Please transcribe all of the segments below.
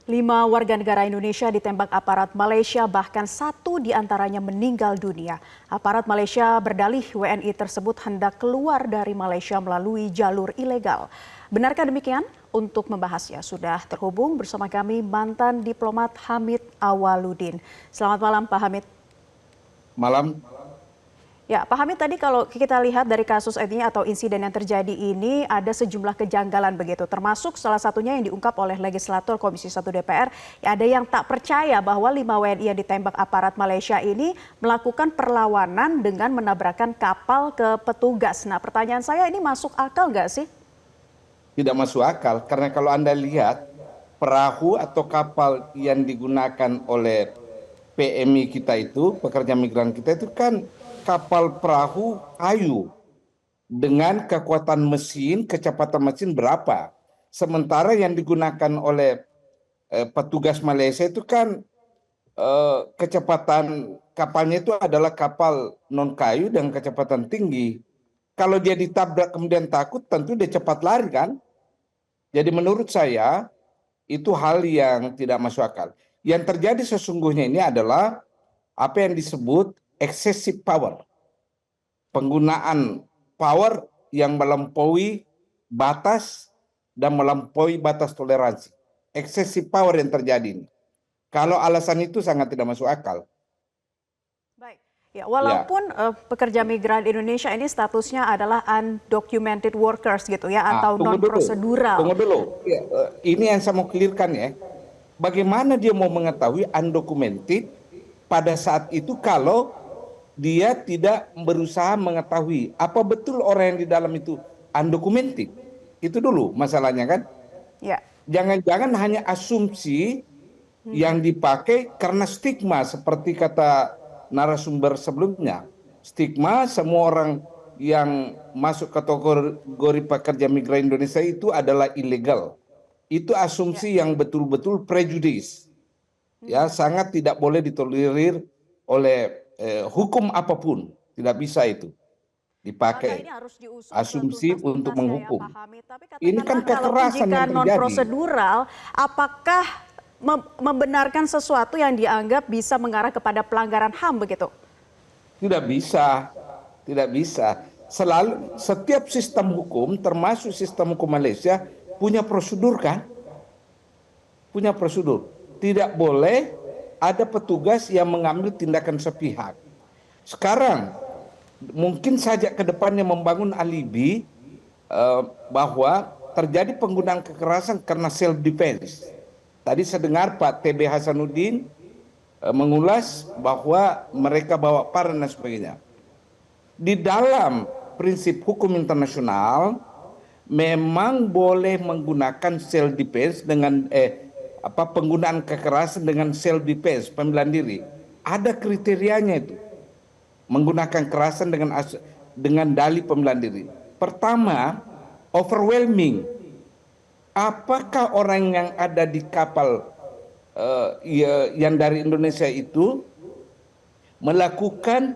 5 warga negara Indonesia ditembak aparat Malaysia, bahkan 1 diantaranya meninggal dunia. Aparat Malaysia berdalih WNI tersebut hendak keluar dari Malaysia melalui jalur ilegal. Benarkah demikian? Untuk membahasnya sudah terhubung bersama kami mantan diplomat Hamid Awaludin. Selamat malam Pak Hamid. Malam. Ya, Pak Hamid, tadi kalau kita lihat dari kasus ini atau insiden yang terjadi ini ada sejumlah kejanggalan begitu, termasuk salah satunya yang diungkap oleh legislator Komisi 1 DPR, ya ada yang tak percaya bahwa 5 WNI yang ditembak aparat Malaysia ini melakukan perlawanan dengan menabrakkan kapal ke petugas. Nah, pertanyaan saya, ini masuk akal nggak sih? Tidak masuk akal, karena kalau Anda lihat perahu atau kapal yang digunakan oleh PMI kita itu, pekerja migran kita itu kan kapal perahu kayu dengan kekuatan mesin, kecepatan mesin berapa. Sementara yang digunakan oleh petugas Malaysia itu kan kecepatan kapalnya itu adalah kapal non kayu dengan kecepatan tinggi. Kalau dia ditabrak kemudian takut, tentu dia cepat lari kan. Jadi menurut saya itu hal yang tidak masuk akal. Yang terjadi sesungguhnya ini adalah apa yang disebut excessive power. Penggunaan power yang melampaui batas dan melampaui batas toleransi. Excessive power yang terjadi ini. Kalau alasan itu sangat tidak masuk akal. Baik. Ya, walaupun pekerja migran Indonesia ini statusnya adalah undocumented workers gitu ya, atau non-prosedural. Tunggu dulu. Ya, ini yang saya mau clearkan ya. Bagaimana dia mau mengetahui undocumented pada saat itu kalau dia tidak berusaha mengetahui apa betul orang yang di dalam itu undocumented. Itu dulu masalahnya kan. Ya. Jangan-jangan hanya asumsi yang dipakai karena stigma seperti kata narasumber sebelumnya. Stigma semua orang yang masuk kategori pekerja migran Indonesia itu adalah ilegal. Itu asumsi yang betul-betul prejudis. Ya, sangat tidak boleh ditolerir oleh hukum apapun. Tidak bisa itu dipakai asumsi untuk menghukum. Ini kan kekerasan yang terjadi. Non-prosedural, apakah membenarkan sesuatu yang dianggap bisa mengarah kepada pelanggaran HAM begitu? Tidak bisa, tidak bisa. Setiap sistem hukum, termasuk sistem hukum Malaysia, punya prosedur kan? Punya prosedur. Tidak boleh ada petugas yang mengambil tindakan sepihak. Sekarang, mungkin saja ke depannya membangun alibi bahwa terjadi penggunaan kekerasan karena self defense. Tadi saya dengar Pak TB Hasanuddin mengulas bahwa mereka bawa parang dan sebagainya. Di dalam prinsip hukum internasional memang boleh menggunakan self defense dengan penggunaan kekerasan dengan self defense, pembelaan diri. Ada kriterianya itu. Menggunakan kekerasan dengan dalih pembelaan diri. Pertama, overwhelming. Apakah orang yang ada di kapal yang dari Indonesia itu melakukan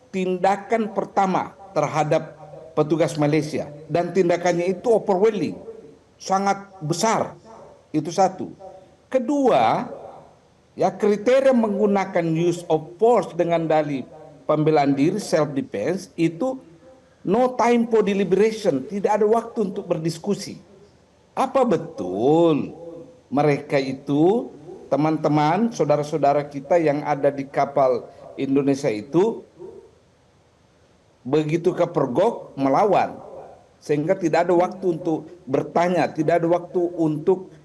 tindakan pertama terhadap petugas Malaysia dan tindakannya itu overwhelming, sangat besar. Itu satu. Kedua, ya kriteria menggunakan use of force dengan dalih pembelaan diri self defense itu no time for deliberation, tidak ada waktu untuk berdiskusi. Apa betul mereka itu teman-teman, saudara-saudara kita yang ada di kapal Indonesia itu begitu kepergok melawan sehingga tidak ada waktu untuk bertanya, tidak ada waktu untuk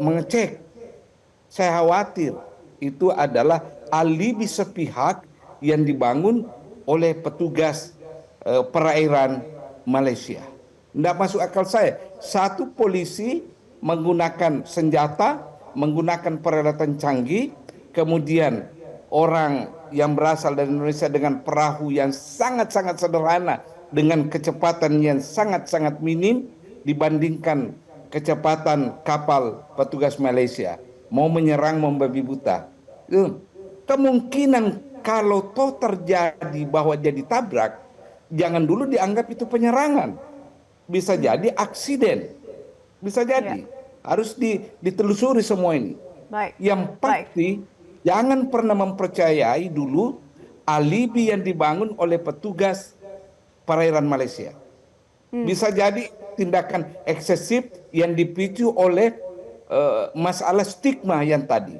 mengecek. Saya khawatir itu adalah alibi sepihak yang dibangun oleh petugas perairan Malaysia. Tidak masuk akal saya. Satu polisi menggunakan senjata, menggunakan peralatan canggih, kemudian orang yang berasal dari Indonesia dengan perahu yang sangat-sangat sederhana, dengan kecepatan yang sangat-sangat minim dibandingkan kecepatan kapal petugas Malaysia. Mau menyerang membabi buta. Kemungkinan kalau toh terjadi bahwa dia ditabrak, jangan dulu dianggap itu penyerangan. Bisa jadi aksiden, bisa jadi. Harus ditelusuri semua ini. Baik. Yang Baik. pasti jangan pernah mempercayai dulu alibi yang dibangun oleh petugas perairan Malaysia. Bisa jadi tindakan eksesif yang dipicu oleh masalah stigma yang tadi.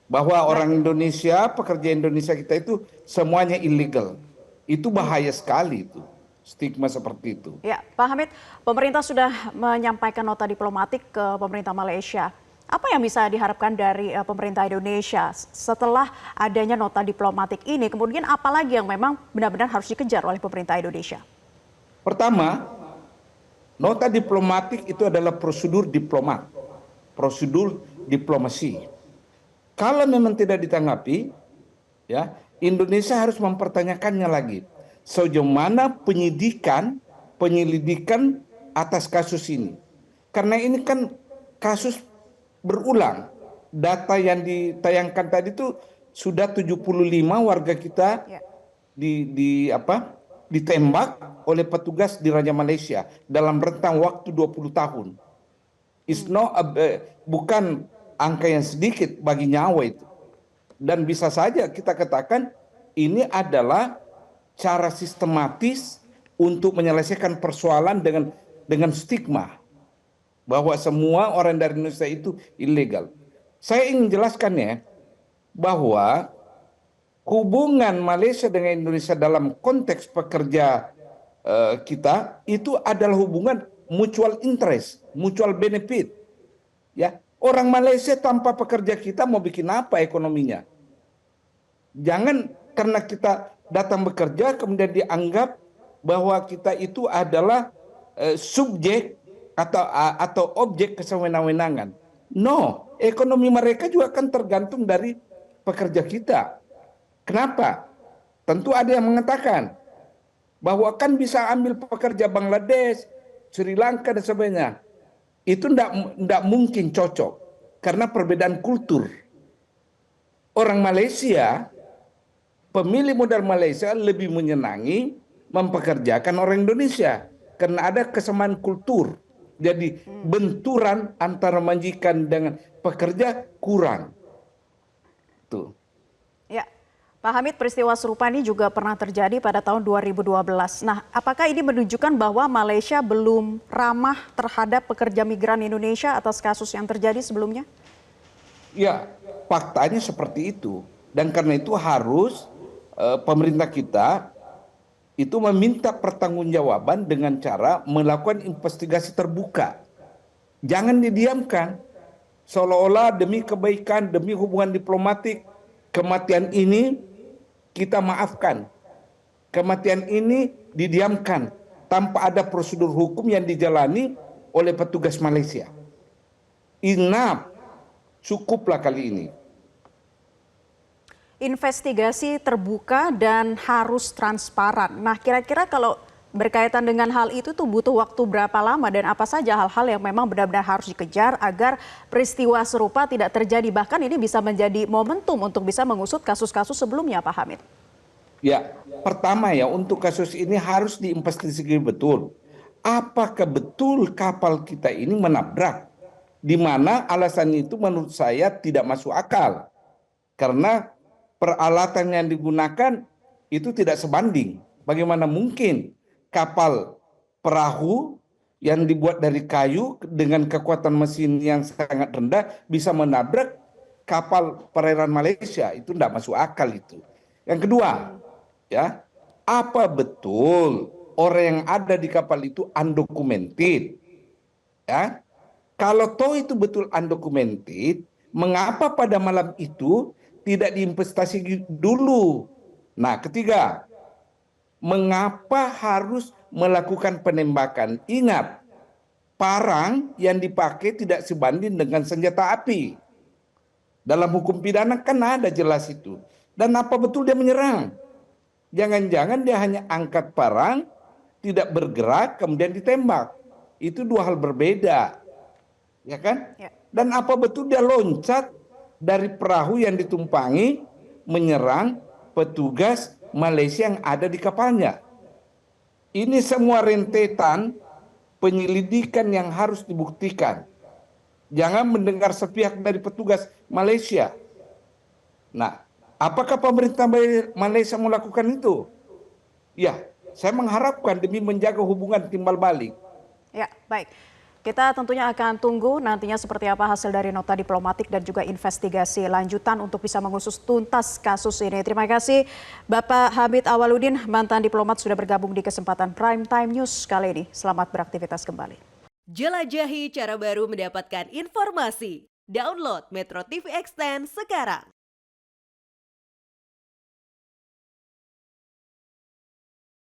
Bahwa orang Indonesia, pekerja Indonesia kita itu semuanya ilegal. Itu bahaya sekali itu. Stigma seperti itu. Ya, Pak Hamid, pemerintah sudah menyampaikan nota diplomatik ke pemerintah Malaysia. Apa yang bisa diharapkan dari pemerintah Indonesia setelah adanya nota diplomatik ini? Kemudian apa lagi yang memang benar-benar harus dikejar oleh pemerintah Indonesia? Pertama, nota diplomatik itu adalah prosedur diplomat, prosedur diplomasi. Kalau memang tidak ditanggapi, ya Indonesia harus mempertanyakannya lagi. Sejauh mana penyelidikan atas kasus ini? Karena ini kan kasus berulang. Data yang ditayangkan tadi itu sudah 75 warga kita ditembak oleh petugas di Raja Malaysia dalam rentang waktu 20 tahun. Bukan angka yang sedikit bagi nyawa itu. Dan bisa saja kita katakan ini adalah cara sistematis untuk menyelesaikan persoalan dengan stigma bahwa semua orang dari Indonesia itu ilegal. Saya ingin jelaskan ya bahwa hubungan Malaysia dengan Indonesia dalam konteks pekerja kita itu adalah hubungan mutual interest, mutual benefit. Ya, orang Malaysia tanpa pekerja kita mau bikin apa ekonominya? Jangan karena kita datang bekerja kemudian dianggap bahwa kita itu adalah subjek atau objek kesewenang-wenangan. No, ekonomi mereka juga kan tergantung dari pekerja kita. Kenapa? Tentu ada yang mengatakan bahwa kan bisa ambil pekerja Bangladesh, Sri Lanka dan sebagainya. Itu tidak mungkin cocok karena perbedaan kultur. Orang Malaysia, pemilih modal Malaysia lebih menyenangi mempekerjakan orang Indonesia karena ada kesamaan kultur. Jadi benturan antara majikan dengan pekerja kurang. Tuh. Ya, Pak Hamid, peristiwa serupa ini juga pernah terjadi pada tahun 2012. Nah, apakah ini menunjukkan bahwa Malaysia belum ramah terhadap pekerja migran Indonesia atas kasus yang terjadi sebelumnya? Ya, faktanya seperti itu. Dan karena itu harus pemerintah kita itu meminta pertanggungjawaban dengan cara melakukan investigasi terbuka. Jangan didiamkan. Seolah-olah demi kebaikan, demi hubungan diplomatik, kematian ini kita maafkan. Kematian ini didiamkan tanpa ada prosedur hukum yang dijalani oleh petugas Malaysia. Enough, cukuplah kali ini. Investigasi terbuka dan harus transparan. Nah, kira-kira kalau berkaitan dengan hal itu tuh butuh waktu berapa lama dan apa saja hal-hal yang memang benar-benar harus dikejar agar peristiwa serupa tidak terjadi. Bahkan ini bisa menjadi momentum untuk bisa mengusut kasus-kasus sebelumnya, Pak Hamid. Ya, pertama ya untuk kasus ini harus diinvestigasi betul. Apakah betul kapal kita ini menabrak? Di mana alasan itu menurut saya tidak masuk akal. Karena peralatan yang digunakan itu tidak sebanding. Bagaimana mungkin kapal perahu yang dibuat dari kayu dengan kekuatan mesin yang sangat rendah bisa menabrak kapal perairan Malaysia? Itu tidak masuk akal itu. Yang kedua, ya, apa betul orang yang ada di kapal itu undocumented? Ya, kalau toh itu betul undocumented, mengapa pada malam itu tidak diinvestasi dulu? Nah, ketiga, mengapa harus melakukan penembakan? Ingat, parang yang dipakai tidak sebanding dengan senjata api. Dalam hukum pidana kan ada jelas itu. Dan apa betul dia menyerang? Jangan-jangan dia hanya angkat parang, tidak bergerak, kemudian ditembak. Itu dua hal berbeda. Ya kan? Ya. Dan apa betul dia loncat dari perahu yang ditumpangi menyerang petugas Malaysia yang ada di kapalnya? Ini semua rentetan penyelidikan yang harus dibuktikan. Jangan mendengar sepihak dari petugas Malaysia. Nah, apakah pemerintah Malaysia melakukan itu? Ya, saya mengharapkan demi menjaga hubungan timbal balik. Ya, baik. Kita tentunya akan tunggu nantinya seperti apa hasil dari nota diplomatik dan juga investigasi lanjutan untuk bisa mengusut tuntas kasus ini. Terima kasih Bapak Hamid Awaludin, mantan diplomat sudah bergabung di kesempatan Prime Time News kali ini. Selamat beraktivitas kembali. Jelajahi cara baru mendapatkan informasi. Download Metro TV Extend sekarang.